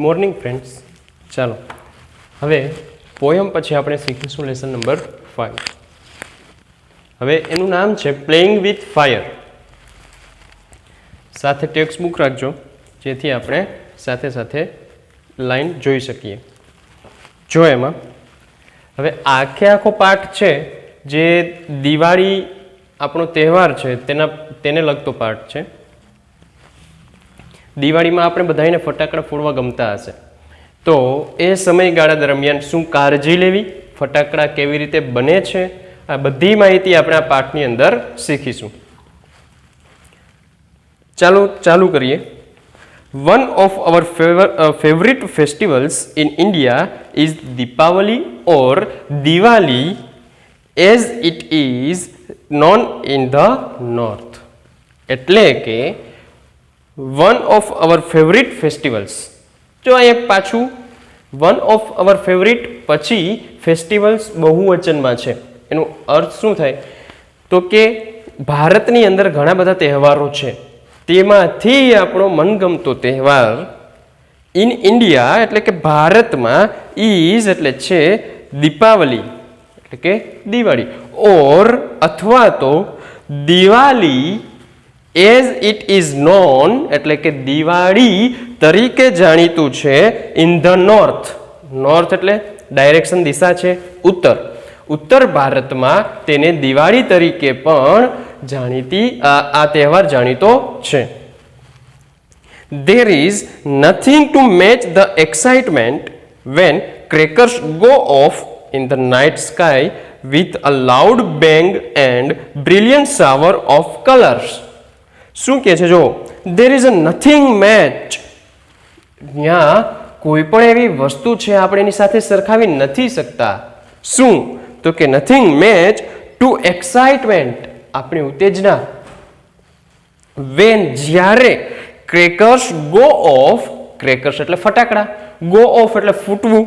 Morning friends. ચાલો હવે poem પછી આપણે શીખીશું લેસન નંબર 5. હવે એનું નામ છે પ્લેઇંગ વિથ ફાયર. સાથે ટેક્સ્ટ બુક રાખજો જેથી આપણે સાથે સાથે લાઈન જોઈ શકીએ. જો એમાં હવે આખો પાઠ છે જે દિવાળી આપણો તહેવાર છે તેને લગતો પાઠ છે. દિવાળીમાં આપણે બધાને ફટાકડા ફોડવા ગમતા હશે, તો એ સમયગાળા દરમિયાન શું કાળજી લેવી, ફટાકડા કેવી રીતે બને છે, આ બધી માહિતી આપણે આ પાઠની અંદર શીખીશું. ચાલુ કરીએ. One of our favorite festivals in India is Deepavali or Diwali as it is known in the north. એટલે કે one of our favorite festivals. જો અહીંયા પાછું one of our favorite પછી festivals બહુવચનમાં છે. એનો અર્થ શું થાય તો કે ભારતની અંદર ઘણા બધા તહેવારો છે, તેમાંથી આપણો મનગમતો તહેવાર ઇન ઇન્ડિયા એટલે કે ભારતમાં ઇઝ એટલે છે દીપાવલી એટલે કે દિવાળી, ઓર અથવા તો Diwali as it is known એટલે કે દિવાળી તરીકે જાણીતું છે ઇન ધ નોર્થ. નોર્થ એટલે ડાયરેક્શન દિશા છે ઉત્તર. ઉત્તર ભારતમાં તેને દિવાળી તરીકે પણ જાણીતી આ તહેવાર જાણીતો છે. There is nothing to match the excitement when crackers go off in the night sky with a loud bang and brilliant shower of colors. શું કહે છે? જો there is a nothing match, ત્યાં કોઈ પણ એવી વસ્તુ છે આપણે એની સાથે સરખાવી નથી શકતા. શું તો કે nothing match to excitement, આપણી ઉત્તેજના. when જ્યારે ક્રેકર્સ ગો ઓફ, ક્રેકર્સ એટલે ફટાકડા, ગો ઓફ એટલે ફૂટવું,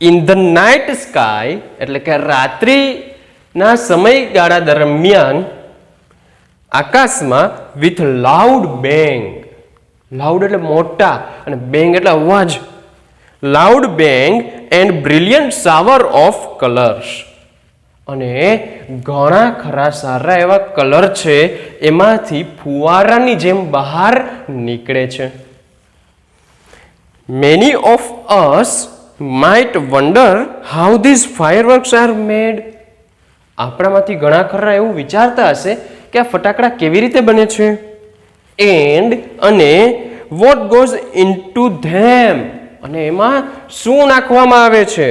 ઇન ધ નાઇટ સ્કાય એટલે કે રાત્રિના સમયગાળા દરમિયાન આકાશમાં, વિથ લાઉડ બેંગ, લાઉડ એટલે મોટા અને બેંગ એટલે અવાજ, loud bang and brilliant shower of colours, અને ઘણા ખરા સારા એવા કલર છે એમાંથી ફુવારાની જેમ બહાર નીકળે છે. Many of us might wonder how these fireworks are made. આપણામાંથી ઘણા ખરા એવું વિચારતા હશે કે આ ફટાકડા કેવી રીતે બને છે. એન્ડ અને what goes into them, અને એમાં શું નાખવામાં આવે છે.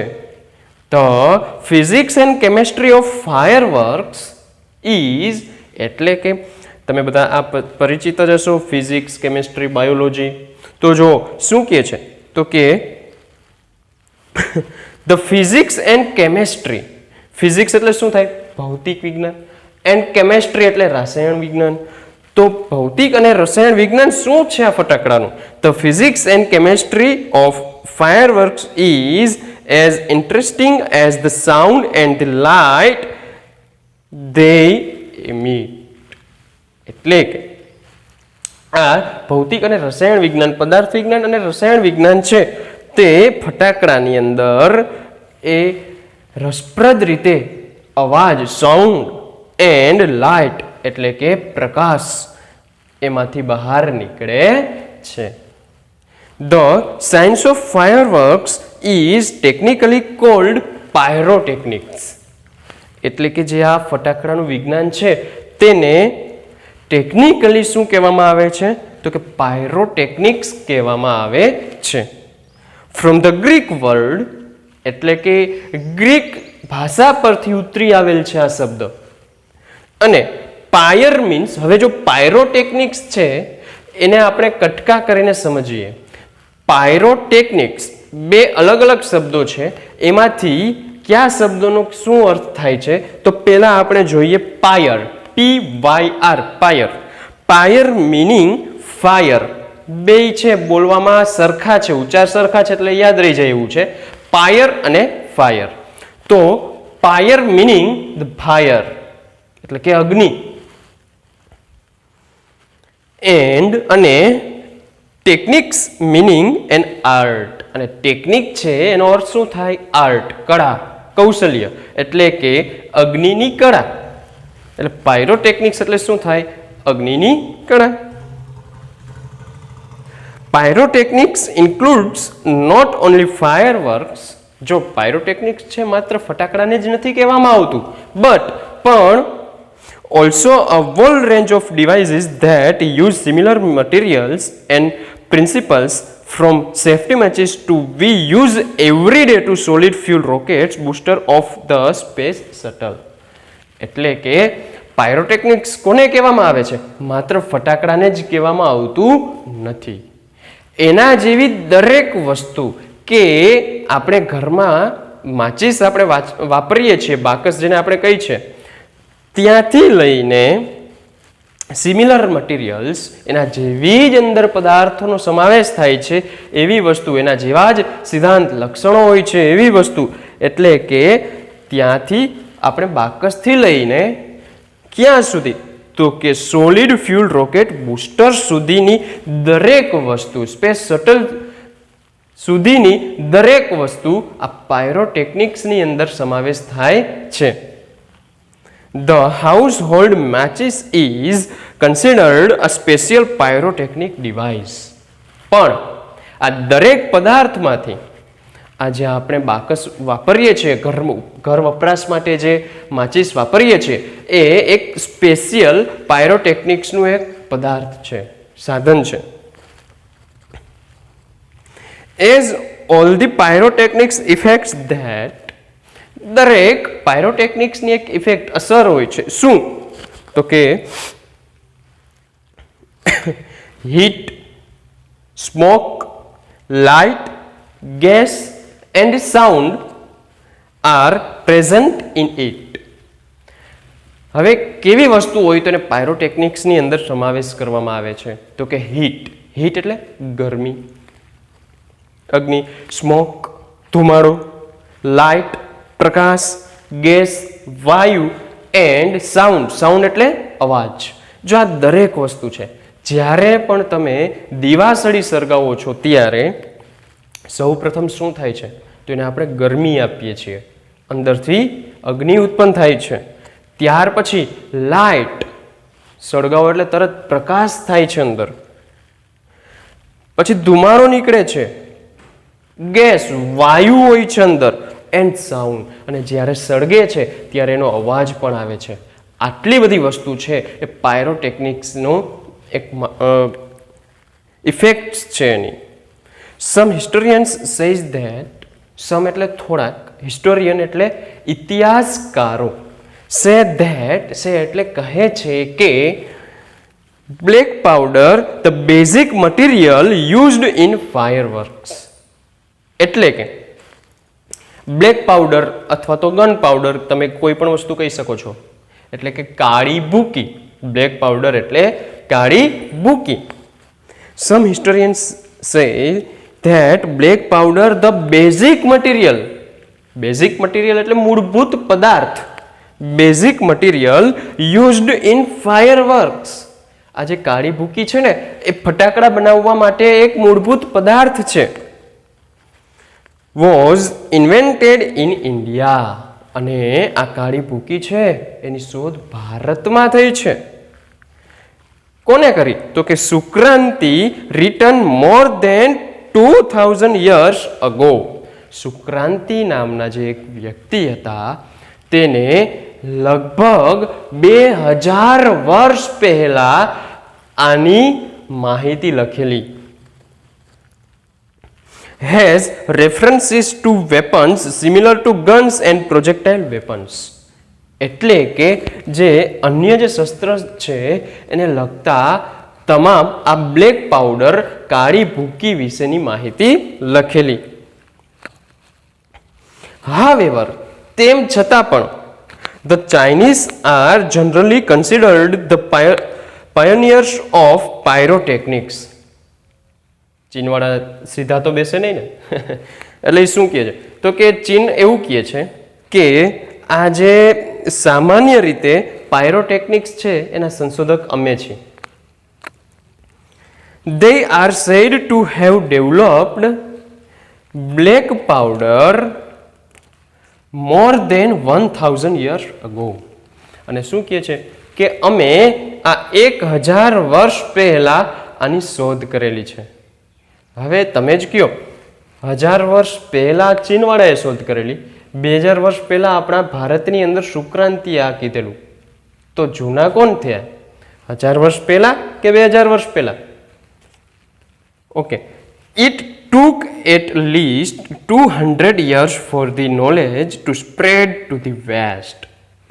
The physics and chemistry of fireworks is એટલે કે તમે બધા આ પરિચિત જ હશો, ફિઝિક્સ, કેમિસ્ટ્રી, બાયોલોજી. તો જો શું કહે છે તો કે the physics and chemistry, physics એટલે શું થાય? ભૌતિક વિજ્ઞાન. એન્ડ કેમેસ્ટ્રી એટલે રસાયણ વિજ્ઞાન. તો ભૌતિક અને રસાયણ વિજ્ઞાન શું છે આ ફટાકડાનું? The physics and chemistry of fireworks is as interesting as the sound and the light they emit. એટલે કે આ ભૌતિક અને રસાયણ વિજ્ઞાન, પદાર્થ વિજ્ઞાન અને રસાયણ વિજ્ઞાન છે તે ફટાકડાની અંદર એ રસપ્રદ રીતે અવાજ, સાઉન્ડ એન્ડ લાઇટ એટલે કે પ્રકાશ એમાંથી બહાર નીકળે છે. The science of fireworks is technically called pyrotechnics. એટલે કે જે આ ફટાકડાનું વિજ્ઞાન છે તેને ટેકનિકલી શું કહેવામાં આવે છે તો કે પાયરોટેકનિક્સ કહેવામાં આવે છે. ફ્રોમ ધ ગ્રીક વર્ડ એટલે કે ગ્રીક ભાષા પરથી ઉતરી આવેલ છે આ શબ્દ. અને પાયર મીન્સ, હવે જો પાયરોટેકનિક્સ છે એને આપણે કટકા કરીને સમજીએ. પાયરોટેકનિક્સ બે અલગ અલગ શબ્દો છે, એમાંથી કયા શબ્દોનો શું અર્થ થાય છે તો પહેલા આપણે જોઈએ પાયર, PYR, પાયર. પાયર meaning fire. બે છે બોલવામાં સરખા છે, ઉચ્ચાર સરખા છે એટલે યાદ રહી જાય એવું છે, પાયર અને ફાયર. તો પાયર મીનિંગ ધ ફાયર એટલે કે અગ્નિ. એન્ડ અને ટેકનિક્સ મીનિંગ એન આર્ટ, અને ટેકનિક છે એનો અર્થ શું થાય? આર્ટ, કળા, કૌશલ્ય, એટલે કે અગ્નિની કળા. એટલે પાયરોટેકનિક્સ એટલે શું થાય? અગ્નિની કળા. Pyrotechnics includes not only fireworks. જો પાયરોટેકનિક્સ છે માત્ર ફટાકડાને જ નથી કહેવામાં આવતું, પણ also a whole range of devices that use similar materials and principles, from safety matches to we use every day to solid fuel rockets booster of the space shuttle. એટલે કે પાયરોટેકનિક્સ કોને કહેવામાં આવે છે? માત્ર ફટાકડાને જ કહેવામાં આવતું નથી. એના જેવી દરેક વસ્તુ કે આપણે ઘરમાં માચીસ આપણે વાપરીએ છીએ, બાકસ જેને આપણે કહી છે, ત્યાંથી લઈને સિમિલર મટીરિયલ્સ, એના જેવી જ અંદર પદાર્થોનો સમાવેશ થાય છે એવી વસ્તુ, એના જેવા જ સિદ્ધાંત લક્ષણો હોય છે એવી વસ્તુ, એટલે કે ત્યાંથી આપણે બાકસથી લઈને ક્યાં સુધી? તો કે સોલિડ ફ્યુલ રોકેટ બૂસ્ટર સુધીની દરેક વસ્તુ, સ્પેસ શટલ સુધીની દરેક વસ્તુ આ પાયરોટેકનિક્સની અંદર સમાવેશ થાય છે. The household matches is considered a special pyrotechnic device. પણ આ દરેક પદાર્થમાંથી આજે આપણે બાકસ વાપરીએ છીએ, ઘર વપરાશ માટે જે માચીસ વાપરીએ છીએ, એ એક સ્પેશિયલ પાયરોટેકનિક્સનું એક પદાર્થ છે, સાધન છે. As all the pyrotechnics effects that, દરેક પાયરોટેકનિક્સની એક ઇફેક્ટ, અસર હોય છે. શું? તો કે heat, smoke, light, gas and sound are present in it. હવે કેવી વસ્તુ હોય તો એને પાયરોટેકનિક્સની અંદર સમાવેશ કરવામાં આવે છે? તો કે હીટ. હીટ એટલે ગરમી, અગ્નિ, સ્મોક, ધુમાડો, લાઇટ, પ્રકાશ, ગેસ, વાયુ, એન્ડ સાઉન્ડ. સાઉન્ડ એટલે અવાજ. જો આ દરેક વસ્તુ છે, જ્યારે પણ તમે દીવાસળી સળગાવો છો ત્યારે સૌ પ્રથમ શું થાય છે? તો એને આપણે ગરમી આપીએ છીએ, અંદરથી અગ્નિ ઉત્પન્ન થાય છે. ત્યાર પછી લાઇટ સળગાવો એટલે તરત પ્રકાશ થાય છે અંદર. પછી ધુમાડો નીકળે છે, ગેસ, વાયુ હોય છે અંદર, એન્ડ સાઉન્ડ, અને જ્યારે સળગે છે ત્યારે એનો અવાજ પણ આવે છે. આટલી બધી વસ્તુ છે એ પાયરોટેકનિક્સનો એક ઇફેક્ટ્સ છે એની. સમ હિસ્ટોરિયન્સ સેઝ ધેટ, સમ એટલે થોડાક, હિસ્ટોરિયન એટલે ઇતિહાસકારો, સે એટલે કહે છે કે black powder the basic material used in fireworks. એટલે કે બ્લેક પાવડર અથવા તો ગન પાવડર, તમે કોઈ પણ વસ્તુ કહી શકો છો, એટલે કે કાળી ભૂકી. બ્લેક પાવડર એટલે કાળી ભૂકી. Some historians say that black powder the basic material, બેઝિક મટીરિયલ એટલે મૂળભૂત પદાર્થ, basic material used in fireworks. આ જે કાળી ભૂકી છે ને એ ફટાકડા બનાવવા માટે એક મૂળભૂત પદાર્થ છે. વોઝ ઇન્વેન્ટેડ ઇન ઇન્ડિયા, અને આ કાળી ભૂકી છે એની શોધ ભારતમાં થઈ છે. કોને કરી? તો કે સુક્રાંતિ રિટન મોર દેન 2000 years ago. સુક્રાંતિ નામના જે એક વ્યક્તિ હતા તેને લગભગ 2000 વર્ષ પહેલા આની માહિતી લખેલી. Has references to weapons similar to guns and projectile weapons. એટલે કે જે અન્ય જે શસ્ત્ર છે એને લગતા તમામ આ બ્લેક પાવડર, કાળી ભૂકી વિશેની માહિતી લખેલી. However, તેમ છતાં પણ the Chinese are generally considered the pioneers of pyrotechnics. ચીનવાળા સીધા તો બેસે નહીં ને, એટલે એ શું કહે છે? તો કે ચીન એવું કહે છે કે આ જે સામાન્ય રીતે પાયરોટેકનિક્સ છે એના સંશોધક અમે છીએ. they are said to have developed black powder more than 1000 years ago. અને શું કહે છે કે અમે આ 1000 વર્ષ પહેલા આની શોધ કરેલી છે. હવે તમે જ કયો, 1000 વર્ષ પહેલા ચીનવાળાએ શોધ કરેલી, 2000 વર્ષ પહેલા આપણા ભારતની અંદર શુક્રાંતિ આ કીધેલું, તો જૂના કોણ થયા? 1000 વર્ષ પહેલા કે 2000 વર્ષ પહેલા? Okay, it took at least 200 years for the knowledge to spread to the west.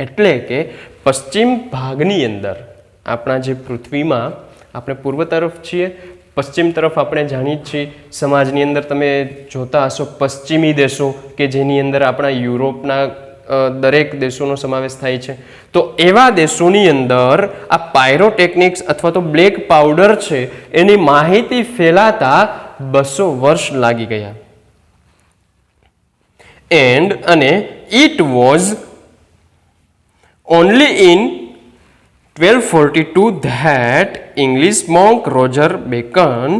એટલે કે પશ્ચિમ ભાગની અંદર આપણા જે પૃથ્વીમાં આપણે પૂર્વ તરફ છીએ, પશ્ચિમ તરફ આપણે જાણીએ છીએ, સમાજની અંદર તમે જોતા હશો પશ્ચિમી દેશો કે જેની અંદર આપણા યુરોપના દરેક દેશોનો સમાવેશ થાય છે, તો એવા દેશોની અંદર આ પાયરોટેકનિક્સ અથવા તો બ્લેક પાવડર છે એની માહિતી ફેલાતા 200 વર્ષ લાગી ગયા. અને it was only in 1242 that English monk Roger Bacon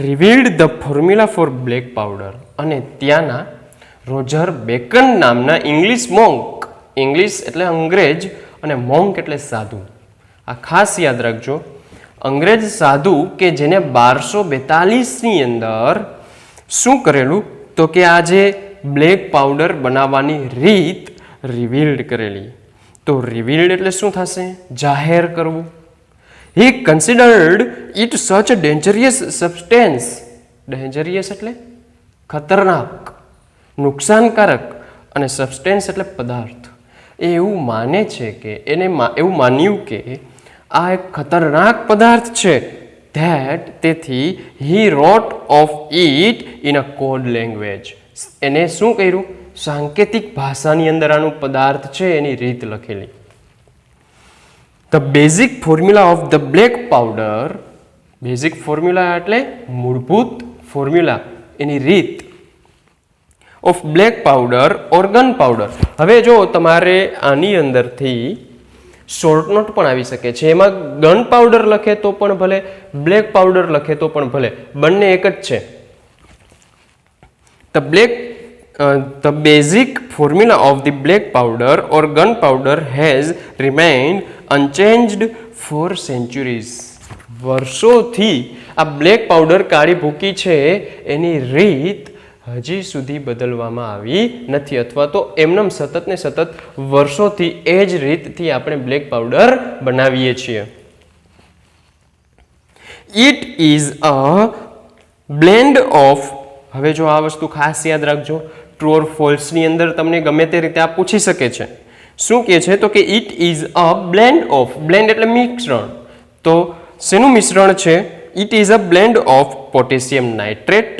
revealed the formula for black powder. અને ત્યાંના રોજર બેકન નામના ઇંગ્લિશ મોંક, ઇંગ્લિશ એટલે અંગ્રેજ અને મોંક એટલે સાધુ, આ ખાસ યાદ રાખજો, અંગ્રેજ સાધુ કે જેને 1242ની અંદર શું કરેલું તો કે આ જે બ્લેક પાવડર બનાવવાની રીત રિવીલ્ડ કરેલી. તો રિવીલ્ડ એટલે શું થશે? જાહેર કરવું. હી કન્સિડર્ડ ઇટ સચ અ ડેન્જરિયસ સબસ્ટેન્સ. ડેન્જરિયસ એટલે ખતરનાક, નુકસાનકારક, અને સબસ્ટેન્સ એટલે પદાર્થ. એ એવું માને છે કે એને એવું માન્યું કે આ એક ખતરનાક પદાર્થ છે, ધેટ તેથી he wrote of it in a code language. એને શું કર્યું? સાંકેતિક ભાષાની અંદર આનું પદાર્થ છે એની રીત લખેલી. The basic formula of the black powder, basic formula એટલે મૂળભૂત ફોર્મ્યુલા, એની રીત of black powder or gun powder. હવે જો તમારે આની અંદરથી શોર્ટ નોટ પણ આવી શકે છે, એમાં ગન પાવડર લખે તો પણ ભલે, બ્લેક પાવડર લખે તો પણ ભલે, બંને એક જ છે. The basic formula of the black powder or gunpowder has remained unchanged for centuries. વર્ષોથી આ બ્લેક પાવડર કાળી ભૂકી છે એની રીત હજી સુધી બદલવામાં આવી નથી, અથવા તો એમનેમ સતત ને સતત વર્ષોથી એ જ રીતથી આપણે બ્લેક પાવડર બનાવીએ છીએ. It is a blend of, હવે જો આ વસ્તુ ખાસ યાદ રાખજો, ટ્રુ ઓર ફોલ્સની અંદર તમને ગમે તે રીતે આ પૂછી શકે છે. શું કહે છે તો કે it is a blend of, blend એટલે મિશ્રણ, તો શેનું મિશ્રણ છે? It is a blend of potassium nitrate,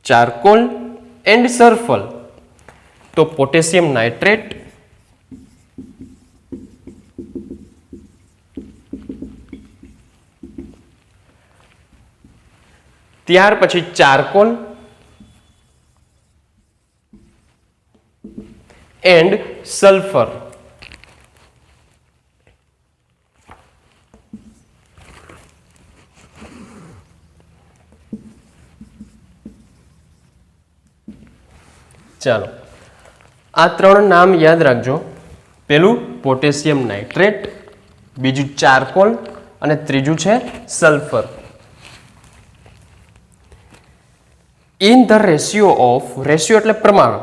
charcoal and sulphur. તો પોટેશિયમ નાઇટ્રેટ, ત્યાર પછી ચારકોલ એન્ડ સલ્ફર. ચાલો આ ત્રણ નામ યાદ રાખજો. પેલું પોટેશિયમ નાઇટ્રેટ, બીજું ચારકોલ અને ત્રીજું છે sulphur. In the ratio of, ratio એટલે પ્રમાણ,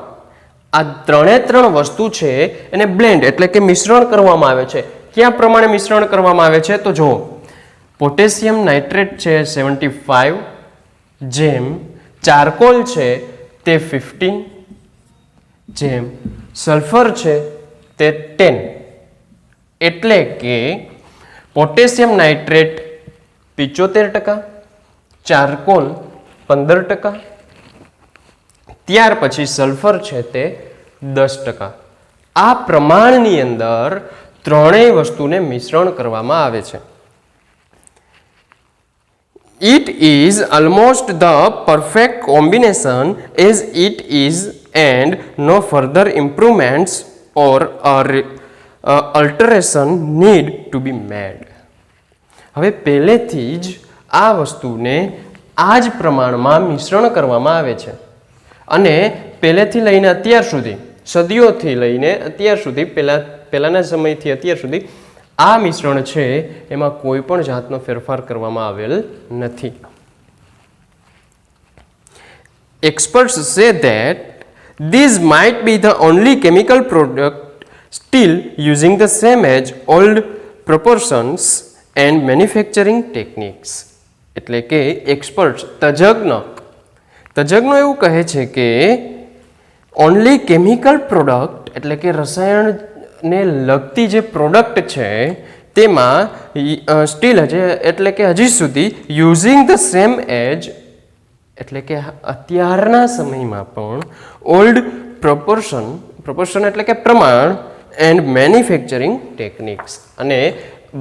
આ ત્રણ વસ્તુ છે એને બ્લેન્ડ એટલે કે મિશ્રણ કરવામાં આવે છે. ક્યાં પ્રમાણે મિશ્રણ કરવામાં આવે છે? તો જો પોટેશિયમ નાઇટ્રેટ છે 75, જેમ ચારકોલ છે તે 15, જેમ સલ્ફર છે તે 10. એટલે કે પોટેશિયમ નાઇટ્રેટ 75%, ચારકોલ 15%, ત્યાર પછી સલ્ફર છે તે 10%. આ પ્રમાણની અંદર ત્રણેય વસ્તુને મિશ્રણ કરવામાં આવે છે. It is almost the perfect combination as it is and no further improvements or alteration need to be made. હવે પહેલેથી જ આ વસ્તુને આ જ પ્રમાણમાં મિશ્રણ કરવામાં આવે છે અને પહેલેથી લઈને અત્યાર સુધી, સદીઓથી લઈને અત્યાર સુધી, પહેલાના સમયથી અત્યાર સુધી આ મિશ્રણ છે એમાં કોઈ પણ જાતનો ફેરફાર કરવામાં આવેલ નથી. Experts say that these might be the only chemical product still using the same age old proportions and manufacturing techniques. એટલે કે એક્સપર્ટ્સ, તજજ્ઞો એવું કહે છે કે ઓનલી કેમિકલ પ્રોડક્ટ એટલે કે રસાયણને લગતી જે પ્રોડક્ટ છે તેમાં સ્ટીલ એટલે કે હજી સુધી યુઝિંગ ધ સેમ એજ એટલે કે અત્યારના સમયમાં પણ ઓલ્ડ પ્રોપોર્શન એટલે કે પ્રમાણ એન્ડ મેન્યુફેક્ચરિંગ ટેકનિક્સ અને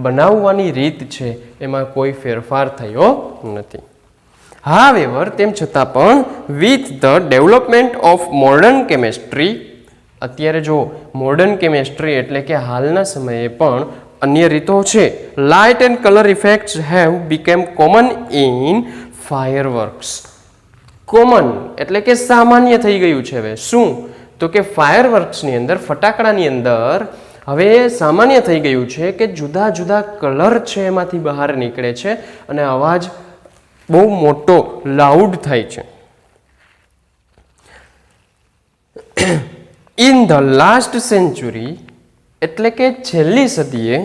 બનાવવાની રીત છે એમાં કોઈ ફેરફાર થયો નથી. હાવેવર તેમ છતાં પણ with the development of modern chemistry, અત્યારે જો મોડર્ન કેમેસ્ટ્રી એટલે કે હાલના સમયે પણ અન્ય રીતો છે. Light and colour effects have became common in fireworks. Common એટલે કે સામાન્ય થઈ ગયું છે. હવે શું તો કે ફાયરવર્ક્સની અંદર, ફટાકડાની અંદર હવે સામાન્ય થઈ ગયું છે કે જુદા જુદા કલર છે એમાંથી બહાર નીકળે છે અને અવાજ બહુ મોટો લાઉડ થાય છે. ઇન ધ લાસ્ટ સેન્ચુરી એટલે કે છેલ્લી સદીએ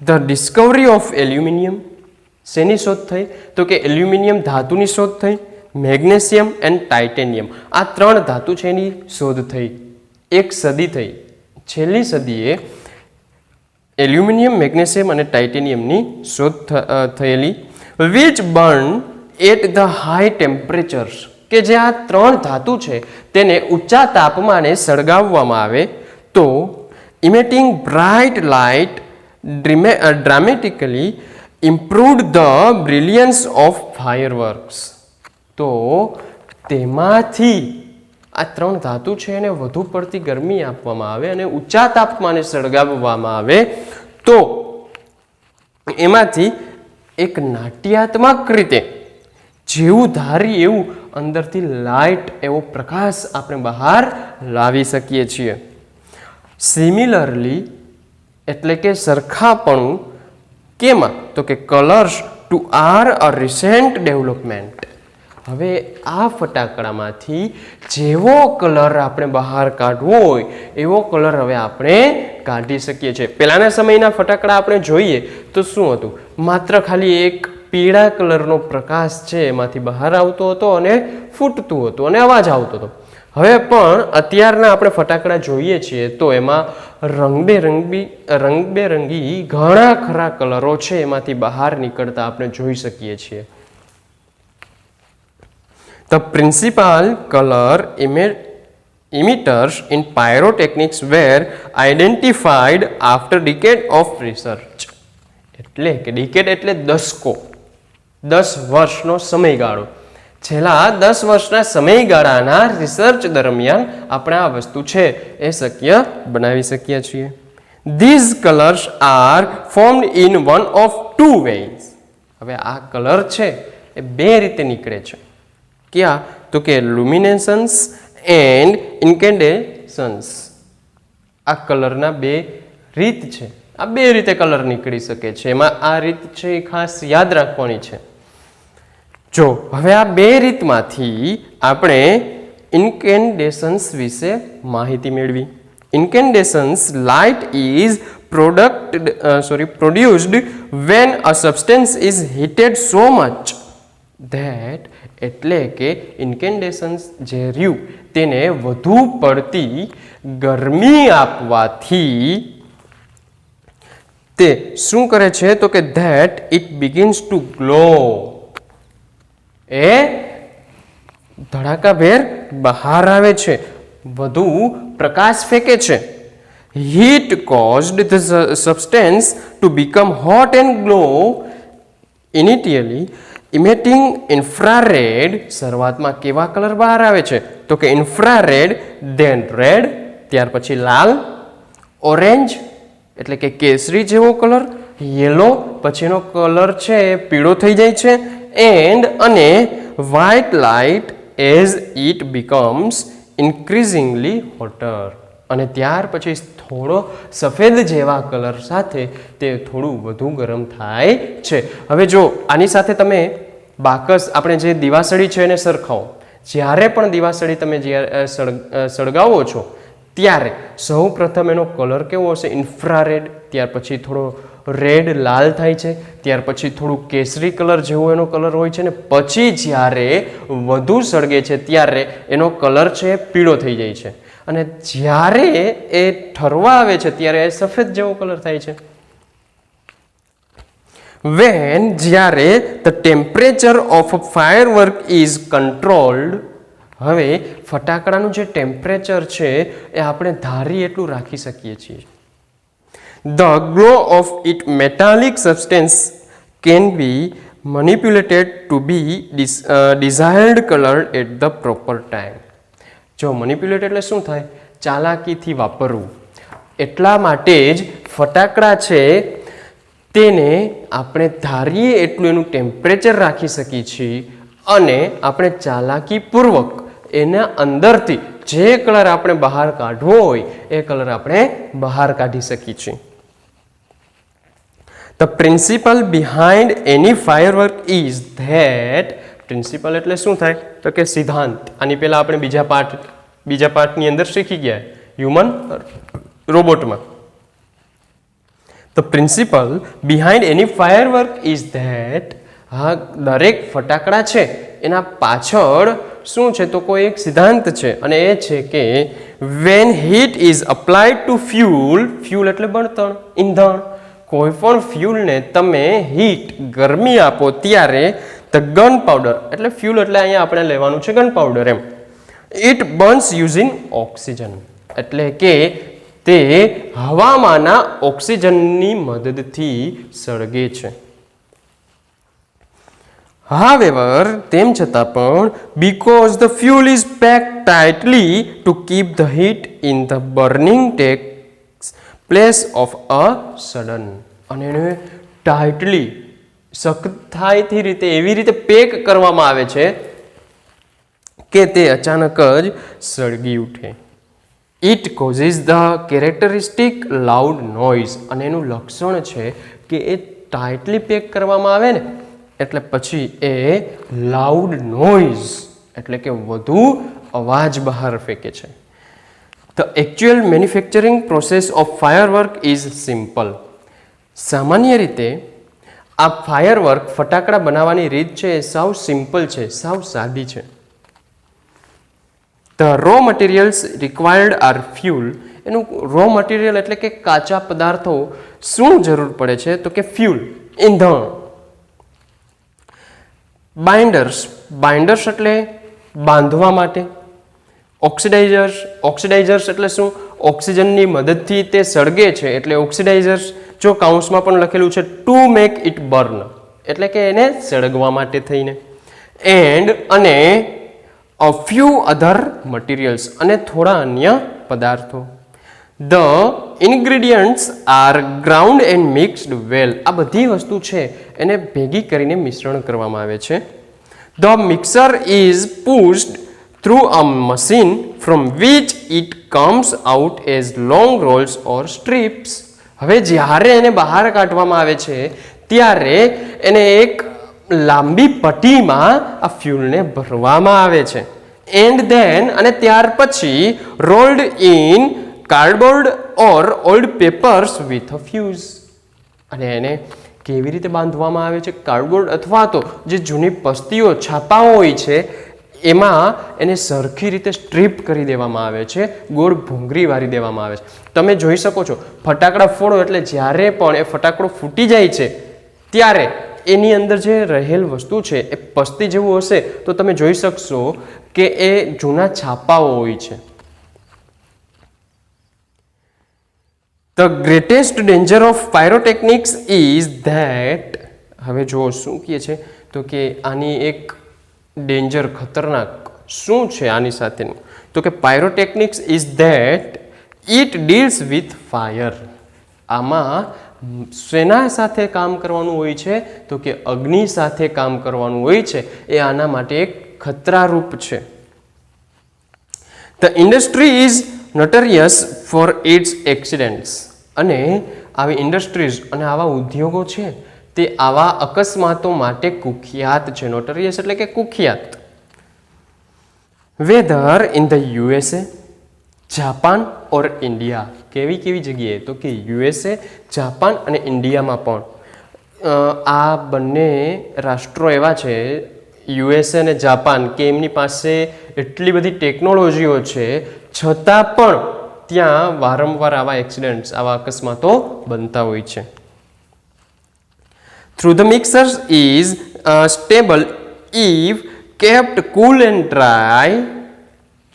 ધ ડિસ્કવરી ઓફ એલ્યુમિનિયમ, શેની શોધ થઈ તો કે એલ્યુમિનિયમ ધાતુની શોધ થઈ, મેગ્નેશિયમ એન્ડ ટાઇટેનિયમ આ 3 ધાતુ છે એની શોધ થઈ. એક સદી થઈ, છેલ્લી સદીએ એલ્યુમિનિયમ, મેગ્નેશિયમ અને ટાઇટેનિયમની શોધ થયેલી. Which burn at the high temperatures કે જે આ 3 ધાતુ છે તેને ઊંચા તાપમાને સળગાવવામાં આવે તો emitting bright light dramatically improved the brilliance of fireworks. તો તેમાંથી આ 3 ધાતુ છે એને વધુ પડતી ગરમી આપવામાં આવે અને ઊંચા તાપમાને સળગાવવામાં આવે તો એમાંથી એક નાટ્યાત્મક રીતે જેવું ધારી એવું અંદરથી લાઇટ એવો પ્રકાશ આપણે બહાર લાવી શકીએ છીએ. સિમિલરલી એટલે કે સરખાપણું કેમાં તો કે colours too are a recent development. હવે આ ફટાકડામાંથી જેવો કલર આપણે બહાર કાઢવો હોય એવો કલર હવે આપણે કાઢી શકીએ છીએ. પહેલાના સમયના ફટાકડા આપણે જોઈએ તો શું હતું, માત્ર ખાલી એક પીળા કલરનો પ્રકાશ છે એમાંથી બહાર આવતો હતો અને ફૂટતું હતું અને અવાજ આવતો હતો. હવે પણ અત્યારના આપણે ફટાકડા જોઈએ છીએ તો એમાં રંગબેરંગી ઘણા ખરા કલરો છે એમાંથી બહાર નીકળતા આપણે જોઈ શકીએ છીએ. The principal color emitters in pyrotechnics were identified after decade of research. એટલે કે decade એટલે દશકો, 10 વર્ષનો સમયગાળો. છેલ્લા 10 વર્ષના સમયગાળાના રિસર્ચ દરમિયાન આપણે આ વસ્તુ છે એ શક્ય બનાવી શકીએ છીએ. These colors are formed in one of 2 ways. હવે આ કલર છે એ 2 રીતે નીકળે છે. ક્યાં તો કે લ્યુમિનેસન્સ એન્ડ ઇન્કેન્ડેસન્સ. આ કલરના 2 રીત છે. આ 2 રીતે કલર નીકળી શકે છે. એમાં આ રીત છે એ ખાસ યાદ રાખવાની છે. જો હવે આ 2 રીતમાંથી આપણે ઇન્કેન્ડેસન્સ વિશે માહિતી મેળવી. Incandescence light is produced when a substance is heated so much that એટલે કે ઇન્કેન્ડેસન્સ જે રહ્યું તેને વધુ પડતી ગરમી આપવાથી તે શું કરે છે તો કે that it begins to glow. એ ધડાકાભેર બહાર આવે છે, વધુ પ્રકાશ ફેંકે છે. Heat caused the substance to become hot and glow initially emitting infrared. શરૂઆતમાં કેવા કલર બહાર આવે છે તો કે infrared, then red, ત્યાર પછી લાલ, ઓરેન્જ એટલે કે કેસરી જેવો કલર યેલો, પછી એનો કલર છે એ પીળો થઈ જાય છે, એન્ડ અને white light as it becomes increasingly hotter. અને ત્યાર પછી થોડો સફેદ જેવા કલર સાથે તે થોડું વધુ ગરમ થાય છે. હવે જો આની સાથે તમે બાકસ, આપણે જે દિવાસળી છે એને સરખાવો. જ્યારે પણ દિવાસળી તમે સળગાવો છો ત્યારે સૌ પ્રથમ એનો કલર કેવો હશે? ઇન્ફ્રારેડ, ત્યાર પછી થોડો રેડ લાલ થાય છે, ત્યાર પછી થોડું કેસરી કલર જેવો એનો કલર હોય છે, ને પછી જ્યારે વધુ સળગે છે ત્યારે એનો કલર છે પીળો થઈ જાય છે, અને જ્યારે એ ઠરવા આવે છે ત્યારે એ સફેદ જેવો કલર થાય છે. When જ્યારે the temperature of a firework is controlled, હવે ફટાકડાનું જે ટેમ્પરેચર છે એ આપણે ધારી એટલું રાખી શકીએ છીએ. The glow of its metallic substance can be manipulated to be desired color at the proper time. જો મેનિપ્યુલેટ એટલે શું થાય? ચાલાકીથી વાપરવું. એટલા માટે જ ફટાકડા છે તેને આપણે ધારીએ એટલું એનું ટેમ્પરેચર રાખી શકીએ છીએ, અને આપણે ચાલાકીપૂર્વક એના અંદરથી જે કલર આપણે બહાર કાઢવો હોય એ કલર આપણે બહાર કાઢી શકીએ છીએ. The principle behind any firework is that, principal એટલે શું થાય? તો કે સિદ્ધાંત. આની પહેલા આપણે બીજા પાર્ટની અંદર શીખી ગયા human રોબોટમાં. The principle behind any firework is that, હા, દરેક ફટાકડા છે એના પાછળ શું છે? તો કોઈ એક સિદ્ધાંત છે, અને એ છે કે when heat is applied to fuel, fuel એટલે બળતણ, ઈંધણ, કોઈ પણ ફ્યુલને તમે હીટ, ગરમી આપો ત્યારે ધ ગન પાવડર, એટલે ફ્યુલ એટલે અહીંયા આપણે લેવાનું છે ગન પાવડર એમ, ઇટ બર્ન્સ યુઝિંગ ઓક્સિજન, એટલે કે તે હવામાંના ઓક્સિજનની મદદથી સળગે છે. However, તેમ છતાં પણ, because the fuel is packed tightly to keep the heat in the burning takes place of a sudden, અને એને ટાઇટલી, સખ્તાઈથી રીતે એવી રીતે પેક કરવામાં આવે છે કે તે અચાનક જ સળગી ઉઠે. It causes the characteristic loud noise, અને એનું લક્ષણ છે કે એ ટાઇટલી પેક કરવામાં આવે ને એટલે પછી એ લાઉડ નોઇઝ, એટલે કે વધુ અવાજ બહાર ફેંકે છે. The actual manufacturing process of firework is simple. સામાન્ય રીતે આ ફાયરવર્ક, ફટાકડા બનાવવાની રીત છે એ સાવ સિમ્પલ છે, સાવ સાદી છે. The raw materials required are fuel. એનું રો મટીરિયલ એટલે કે કાચા પદાર્થો શું જરૂર પડે છે? તો કે ફ્યુલ, ઈંધણ. બાઇન્ડર્સ એટલે બાંધવા માટે. ઓક્સિડાઇઝર્સ એટલે શું? ઓક્સિજનની મદદથી તે સળગે છે એટલે ઓક્સિડાઇઝર્સ. જો કાઉન્સમાં પણ લખેલું છે ટુ મેક ઇટ બર્ન, એટલે કે એને સળગવા માટે થઈને. એન્ડ અને a few other materials, અને થોડા અન્ય પદાર્થો. The ingredients are ground and mixed well. આ બધી વસ્તુ છે એને ભેગી કરીને મિશ્રણ કરવામાં આવે છે. The mixer is pushed through a machine from which it comes out as long rolls or strips. હવે જ્યારે એને બહાર કાઢવામાં આવે છે ત્યારે એને એક લાંબી પટ્ટીમાં આ ફ્યુલને ભરવામાં આવે છે. એન્ડ ધેન, અને ત્યાર પછી rolled in cardboard or old papers with a fuse, અને એને કેવી રીતે બાંધવામાં આવે છે? કાર્ડબોર્ડ અથવા તો જે જૂની પસ્તીઓ, છાપાઓ હોય છે એમાં એને સરખી રીતે સ્ટ્રીપ કરી દેવામાં આવે છે, ગોળ ભૂંગળી વાળી દેવામાં આવે છે. તમે જોઈ શકો છો ફટાકડા ફોડો એટલે જ્યારે પણ એ ફટાકડો ફૂટી જાય છે ત્યારે એની અંદર જે રહેલ વસ્તુ છે એ પસ્તી જેવું હશે તો તમે જોઈ શકશો કે એ જૂના છાપાઓ હોય છે. The greatest danger of pyrotechnics is that, હવે જો શું કહે છે તો કે આની એક ડેન્જર, ખતરનાક શું છે આની સાથેનું? તો કે pyrotechnics is that it deals with fire. આમાં શેના સાથે કામ કરવાનું હોય છે તો કે અગ્નિ સાથે કામ કરવાનું હોય છે. એ આના માટે એક ખતરારૂપ છે. The industry is notorious for its accidents. અને આવી ઇન્ડસ્ટ્રીઝ અને આવા ઉદ્યોગો છે તે આવા અકસ્માતો માટે કુખ્યાત છે. નોટરિયસ એટલે કે કુખ્યાત. Whether in the USA, Japan or India. કેવી જગ્યાએ તો કે યુએસએ, જાપાન અને ઇન્ડિયામાં પણ આ બંને રાષ્ટ્રો એવા છે યુએસએ અને જાપાન કે એમની પાસે એટલી બધી ટેકનોલોજીઓ છે છતાં પણ ત્યાં વારંવાર આવા એક્સિડન્ટ્સ, આવા અકસ્માતો બનતા હોય છે. Through the mixers is stable if kept cool and dry.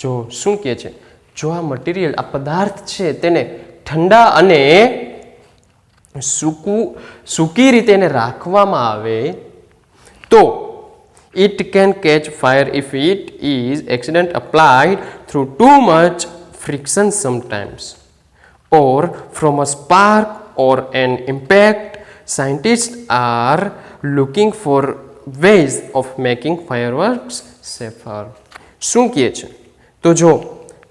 જો શું કહે છે, જો આ મટીરિયલ, આ પદાર્થ છે તેને ઠંડા અને સૂકી રીતે એને રાખવામાં આવે તો it can catch fire if it is accident applied through too much friction sometimes or from a spark or an impact. Scientists are looking for ways of making fireworks safer. શું કહે છે તો જો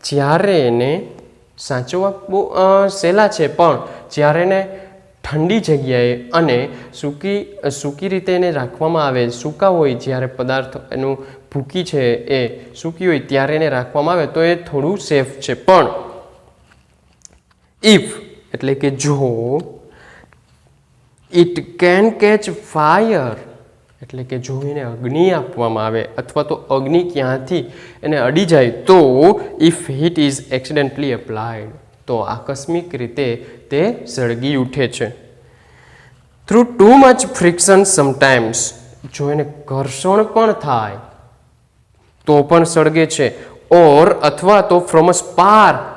જ્યારે એને સાચવવા બહુ સહેલા છે પણ જ્યારે એને ઠંડી જગ્યાએ અને સૂકી રીતે એને રાખવામાં આવે, સૂકા હોય જ્યારે પદાર્થ એનું ભૂકી છે એ સૂકી હોય ત્યારે એને રાખવામાં આવે તો એ થોડું સેફ છે. પણ ઇફ એટલે કે જો ઇટ કેન કેચ ફાયર એટલે કે જો એને અગ્નિ આપવામાં આવે અથવા તો અગ્નિ ક્યાંથી એને અડી જાય તો if heat is accidentally applied તો આકસ્મિક રીતે તે સળગી ઉઠે છે. Through too much friction sometimes, જો એને ઘર્ષણ પણ થાય તો પણ સળગે છે. ઓર અથવા તો ફ્રોમ અ સ્પાર્ક,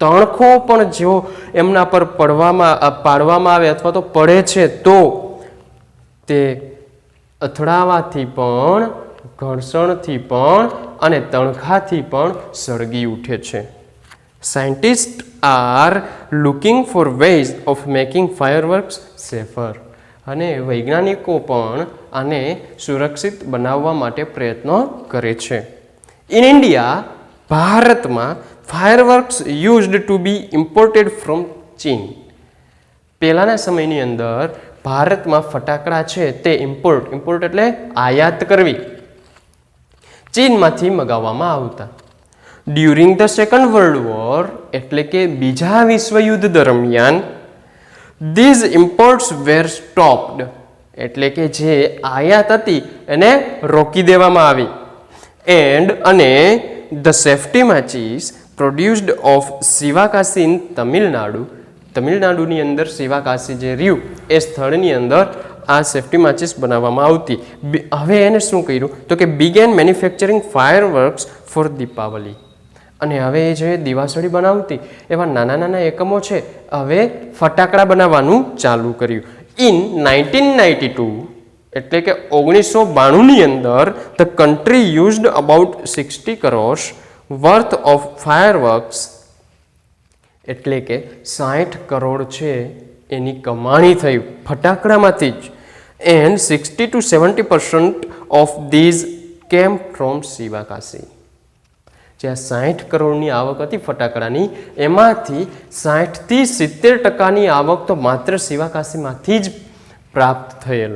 તણખો પણ જો એમના પર પાડવામાં આવે અથવા તો પડે છે તો તે અથડાવાથી પણ, ઘર્ષણથી પણ અને તણખાથી પણ સળગી ઉઠે છે. Scientist are looking for ways of making fireworks safer. અને વૈજ્ઞાનિકો પણ આને સુરક્ષિત બનાવવા માટે પ્રયત્નો કરે છે. ઇન ઇન્ડિયા, ભારતમાં fireworks used to be imported from China. પહેલાંના સમયની અંદર ભારતમાં ફટાકડા છે તે ઇમ્પોર્ટ એટલે આયાત કરવી, ચીનમાંથી મગાવવામાં આવતા. During the second world war એટલે કે બીજા વિશ્વયુદ્ધ દરમિયાન ધીઝ ઇમ્પોર્ટ્સ વેર સ્ટોપ્ડ એટલે કે જે આયાત હતી એને રોકી દેવામાં આવી. અને the safety matches produced of Sivakasi in તમિલનાડુની અંદર શિવાકાશી જે રહ્યું એ સ્થળની અંદર આ સેફ્ટી માચીસ બનાવવામાં આવતી. હવે એને શું કર્યું તો કે began manufacturing fireworks for Deepavali. અને હવે એ જે દિવાસળી બનાવતી એવા નાના એકમો છે હવે ફટાકડા બનાવવાનું ચાલુ કર્યું. ઇન 1992 એટલે કે 1992ની અંદર the country used about 60 crores worth of fireworks એટલે કે 60 કરોડ છે એની કમાણી થઈ ફટાકડામાંથી જ. And 60 to 70% of this came from Sivakasi. જ્યાં 60 કરોડની આવક હતી ફટાકડાની એમાંથી 60 થી 70% આવક તો માત્ર શિવાકાશીમાંથી જ પ્રાપ્ત થયેલ.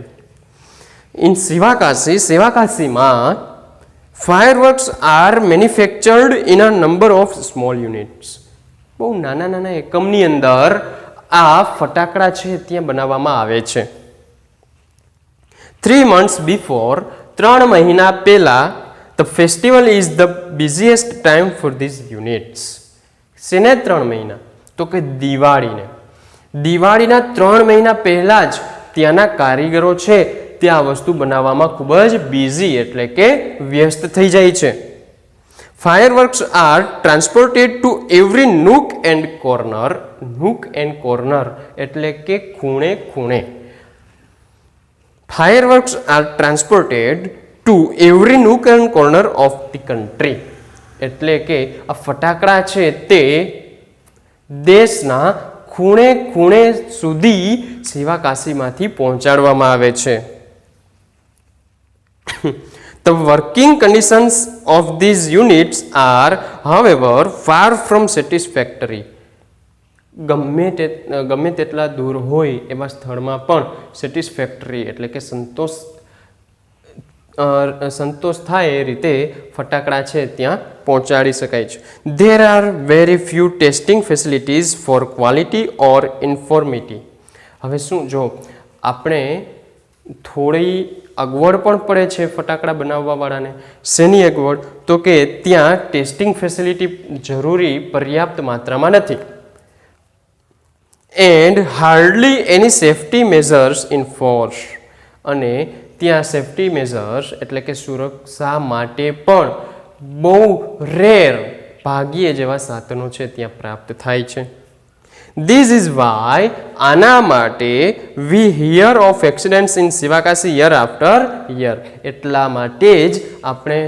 ઇન શિવાકાશીમાં fireworks are manufactured in a number of small units. બહુ નાના એકમની અંદર આ ફટાકડા છે ત્યાં બનાવવામાં આવે છે. 3 months before 3 મહિના પહેલા the festival is the busiest time for these units. શેને 3 મહિના તો કે દિવાળીના 3 મહિના પહેલાં જ ત્યાંના કારીગરો છે તે આ વસ્તુ બનાવવામાં ખૂબ જ બિઝી એટલે કે વ્યસ્ત થઈ જાય છે. Fireworks are transported to every nook and corner એટલે કે ખૂણે. Fireworks are transported to every nook and corner of the country એટલે કે આ ફટાકડા છે તે દેશના ખૂણે ખૂણે સુધી શિવાકાશીમાંથી પહોંચાડવામાં આવે છે. The working conditions of these units are, however, far from satisfactory. ગમે તેટલા દૂર હોય એવા સ્થળમાં પણ સેટિસ્ફેક્ટરી એટલે કે સંતોષ થાય એ રીતે ફટાકડા છે ત્યાં પહોંચાડી શકાય છે. There are very few testing facilities for quality or uniformity. હવે શું જો આપણે થોડી અગવડ પણ પડે છે ફટાકડા બનાવવાવાળાને. શેની અગવડ? તો કે ત્યાં ટેસ્ટિંગ ફેસિલિટી જરૂરી પર્યાપ્ત માત્રામાં નથી. And hardly any safety measures in force, અને ત્યાં સેફ્ટી મેઝર્સ એટલે કે સુરક્ષા માટે પણ બહુ રેર ભાગ્યે જેવા સાધનો છે ત્યાં પ્રાપ્ત થાય છે. This is why આના માટે we hear of accidents in Sivakasi year after year. એટલા માટે જ આપણે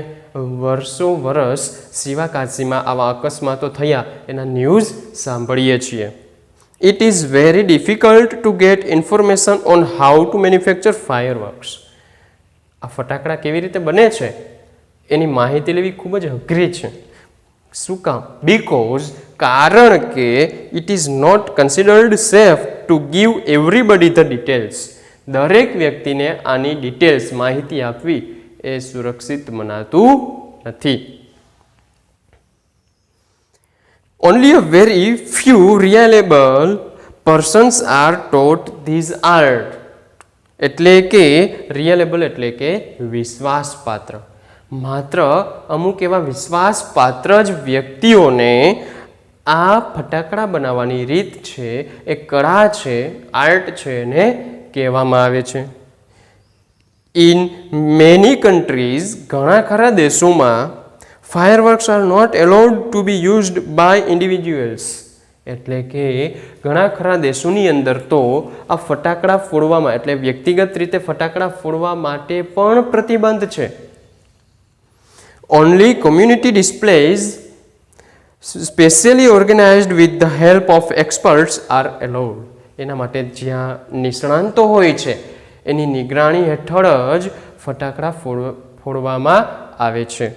વર્ષો વર્ષ શિવાકાશીમાં આવા અકસ્માતો થયા એના ન્યૂઝ સાંભળીએ છીએ. It is very difficult to get information on how to manufacture fireworks. આ ફટાકડા કેવી રીતે બને છે એની માહિતી લેવી ખૂબ જ અઘરી છે. શું કામ? બીકોઝ કારણ કે it is not considered safe to give everybody the details. દરેક વ્યક્તિને આની ડિટેલ્સ માહિતી આપવી એ સુરક્ષિત મનાતું નથી. Only a very few reliable persons are taught this art. એટલે કે રિયલેબલ એટલે કે વિશ્વાસપાત્ર. માત્ર અમુક એવા વિશ્વાસપાત્ર જ વ્યક્તિઓને આ ફટાકડા બનાવવાની રીત છે, એ કળા છે, આર્ટ છે એને કહેવામાં આવે છે. ઇન મેની કન્ટ્રીઝ, ઘણા ખરા દેશોમાં fireworks are not allowed to be used by individuals. એટલે કે ઘણા ખરા દેશોની અંદર તો આ ફટાકડા ફોડવામાં એટલે વ્યક્તિગત રીતે ફટાકડા ફોડવા માટે પણ પ્રતિબંધ છે. Only community displays specially organized with the help of experts are allowed. એના માટે જ્યાં નિષ્ણાંતો હોય છે એની નિગરાણી હેઠળ જ ફટાકડા ફોડવામાં આવે છે.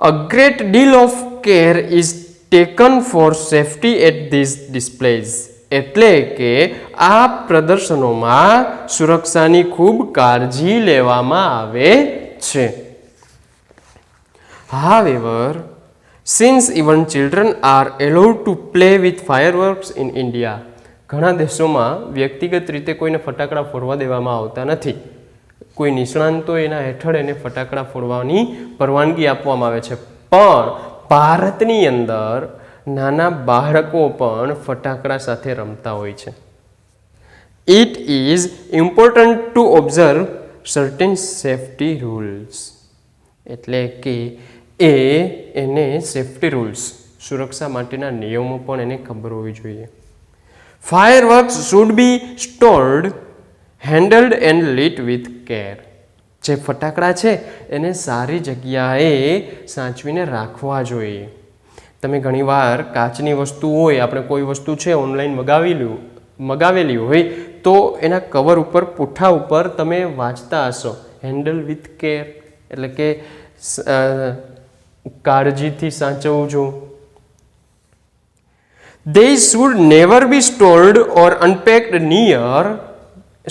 A great deal of care is taken for safety at these displays. એટલે કે આ પ્રદર્શનોમાં સુરક્ષાની ખૂબ કાળજી લેવામાં આવે છે. However, since even children are allowed to play with fireworks in India, ઘણા દેશોમાં વ્યક્તિગત રીતે કોઈને ફટાકડા ફોડવા દેવામાં આવતા નથી. કોઈ નિષ્ણાંતો એના હેઠળ એને ફટાકડા ફોડવાની પરવાનગી આપવામાં આવે છે. પણ ભારતની અંદર નાના બાળકો પણ ફટાકડા સાથે રમતા હોય છે. It is important to observe certain safety rules. એટલે કે એને સેફ્ટી રૂલ્સ, સુરક્ષા માટેના નિયમો પણ એને ખબર હોવી જોઈએ. Fireworks should be stored, handled and lit with care. જે ફટાકડા છે એને સારી જગ્યાએ સાચવીને રાખવા જોઈએ. તમે ઘણીવાર કાચની વસ્તુ હોય, આપણે કોઈ વસ્તુ છે ઓનલાઈન મગાવેલી હોય તો એના કવર ઉપર, પુઠ્ઠા ઉપર તમે વાંચતા હશો હેન્ડલ વિથ કેર, એટલે કે કાળજીથી સાચવવું જો. They should never be stored or unpacked near.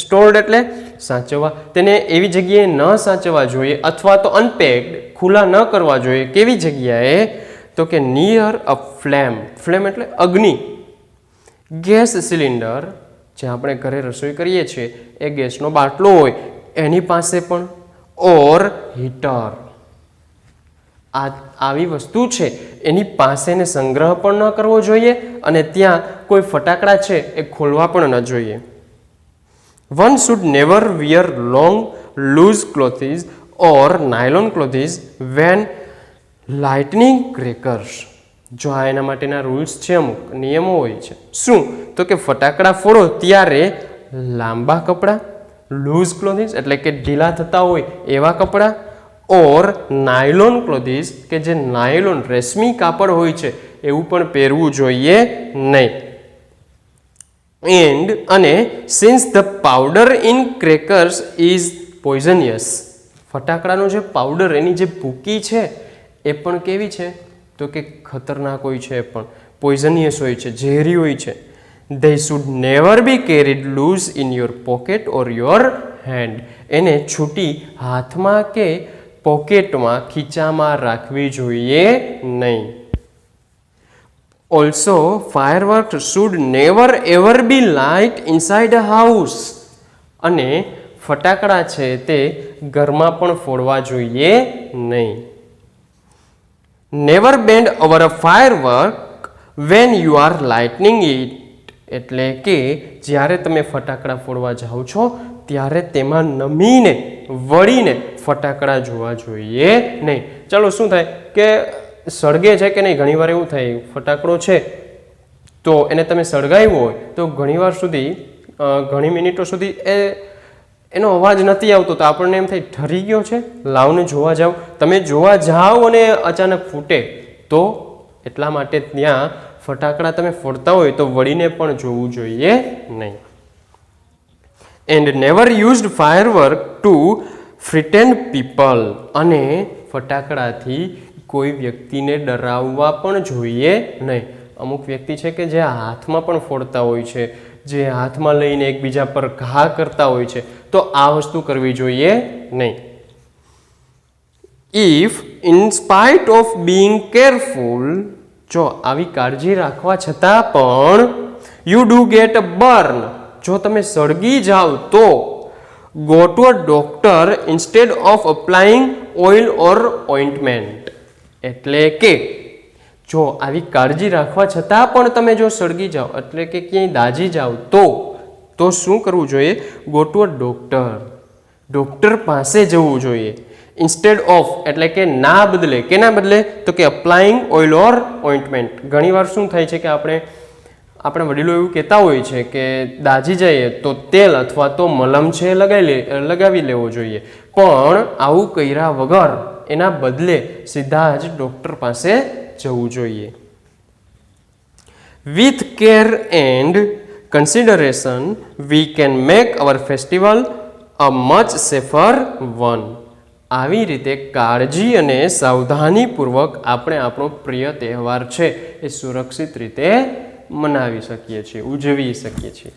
Stored એટલે સાચવવા, તેને એવી જગ્યાએ ન સાચવવા જોઈએ અથવા તો અનપેક્ડ, ખુલ્લા ન કરવા જોઈએ. કેવી જગ્યાએ? તો કે નિયર અ ફ્લેમ. ફ્લેમ એટલે અગ્નિ. ગેસ સિલિન્ડર, જે આપણે ઘરે રસોઈ કરીએ છીએ એ ગેસનો બાટલો હોય એની પાસે પણ, ઓર હીટર. આવી વસ્તુ છે એની પાસેને સંગ્રહ પણ ન કરવો જોઈએ અને ત્યાં કોઈ ફટાકડા છે એ ખોલવા પણ ન જોઈએ. One should never wear long, loose clothes or nylon clothes when lighting crackers. જો આ એના માટેના રૂલ્સ છે, અમુક નિયમો હોય છે. શું? તો કે ફટાકડા ફોડો ત્યારે લાંબા કપડાં, લૂઝ ક્લોથિસ એટલે કે ઢીલા થતા હોય એવા કપડાં, ઓર નાયલોન ક્લોથિસ કે જે નાયલોન રેશમી કાપડ હોય છે એવું પણ પહેરવું જોઈએ નહીં. અને since the powder in crackers is poisonous, ફટાકડાનો જે પાવડર એની જે ભૂકી છે એ પણ કેવી છે તો કે ખતરનાક હોય છે, એ પણ પોઈઝનિયસ હોય છે, ઝેરી હોય છે. they should never be carried loose in your pocket or your hand, એને છૂટી હાથમાં કે પોકેટમાં ખીચામાં રાખવી જોઈએ નહીં. Also, fireworks should never ever be lit inside a house, અને ફટાકડા છે તે ઘરમાં પણ ફોડવા જોઈએ નહીં. Never bend over a firework when you are lighting it, એટલે કે જ્યારે તમે ફટાકડા ફોડવા જાઓ છો ત્યારે તેમાં નમીને વળીને ફટાકડા જોવા જોઈએ નહીં. ચાલો શું થાય કે સળગે છે કે નહીં, ઘણીવાર એવું થાય ફટાકડો છે તો એને તમે સળગાવ્યો હોય તો ઘણીવાર સુધી ઘણી મિનિટો સુધી એનો અવાજ નથી આવતો, તો આપણને એમ થાય ઠરી ગયો છે, લાવને જોવા જાઓ. તમે જોવા જાઓ અને અચાનક ફૂટે તો એટલા માટે ત્યાં ફટાકડા તમે ફોડતા હોય તો વળીને પણ જોવું જોઈએ નહીં. And never used firework to frighten people, અને ફટાકડાથી કોઈ વ્યક્તિને ડરાવવા પણ જોઈએ નહીં. અમુક વ્યક્તિ છે કે જે હાથમાં પણ ફોડતા હોય છે, જે હાથમાં લઈને એકબીજા પર ઘા કરતા હોય છે, તો આ વસ્તુ કરવી જોઈએ નહીં. If in spite of being careful, જો આવી કાળજી રાખવા છતાં પણ you do get a burn, જો તમે સળગી જાઓ તો go to a doctor instead of applying oil or ointment, એટલે કે જો આવી કાળજી રાખવા છતાં પણ તમે જો સળગી જાઓ એટલે કે ક્યાંય દાઝી જાઓ તો શું કરવું જોઈએ? Go to a doctor, doctor પાસે જવું જોઈએ. ઇન્સ્ટેડ ઓફ એટલે કે ના બદલે, કેના બદલે? તો કે અપ્લાઇંગ ઓઇલ ઓર ઓઇન્ટમેન્ટ. ઘણીવાર શું થાય છે કે આપણે વડીલો એવું કહેતા હોય છે કે દાઝી જઈએ તો તેલ અથવા તો મલમ છે લગાવી લેવો જોઈએ, પણ આવું કર્યા વગર એના બદલે સીધા જ ડોક્ટર પાસે જવું જોઈએ. With care and consideration we can make hour festival a much safer one. આવી રીતે કાળજી અને સાવધાનીપૂર્વક આપણે આપણો પ્રિય તહેવાર છે એ સુરક્ષિત રીતે મનાવી શકીએ છીએ, ઉજવી શકીએ છીએ.